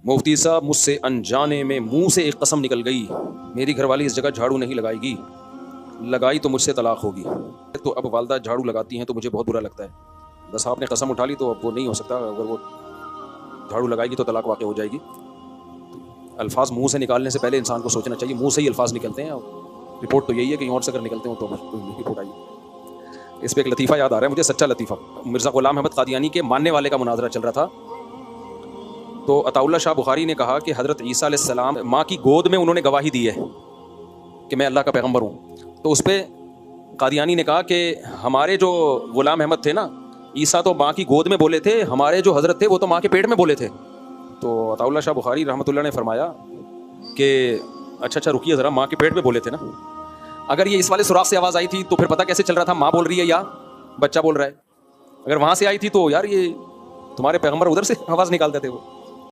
मुफ्ती साहब, मुझसे अनजाने में मुंह से एक कसम निकल गई, मेरी घरवाली इस जगह झाड़ू नहीं लगाएगी, लगाई तो मुझसे तलाक होगी। तो अब वालदा झाड़ू लगाती हैं तो मुझे बहुत बुरा लगता है। बस आपने कसम उठा ली तो अब वो नहीं हो सकता, अगर वो झाड़ू लगाएगी तो तलाक वाक़ हो जाएगी। अल्फाज मुंह से निकालने से पहले इंसान को सोचना चाहिए। मुंह से ही अल्फाज निकलते हैं, रिपोर्ट तो यही है कि और से अगर निकलते हो तो रिपोर्ट आई। इस पर एक लतीफ़ा याद आ रहा है मुझे, सच्चा लतीफ़ा। मिर्ज़ा ग़ुलाम अहमद क़ादियानी के मानने वाले का मुनाजरा चल रहा था, तो अताउल्लाह शाह बुखारी ने कहा कि हज़रत ईसा अलैहिस्सलाम माँ की गोद में उन्होंने गवाही दी है कि मैं अल्लाह का पैगम्बर हूँ। तो उस पर क़ादियानी ने कहा कि हमारे जो ग़ुलाम अहमद थे ना, ईसा तो माँ की गोद में बोले थे, हमारे जो हज़रत थे वो तो माँ के पेट में बोले थे। तो अताउल्लाह शाह बुखारी रहमतुल्लाह ने फरमाया कि अच्छा रुकिए ज़रा, माँ के पेट में बोले थे ना, अगर ये इस वाले सुराख से आवाज़ आई थी तो फिर पता कैसे चल रहा था माँ बोल रही है या बच्चा बोल रहा है? अगर वहाँ से आई थी तो यार ये तुम्हारे पैगम्बर उधर से आवाज़ निकालते थे वो।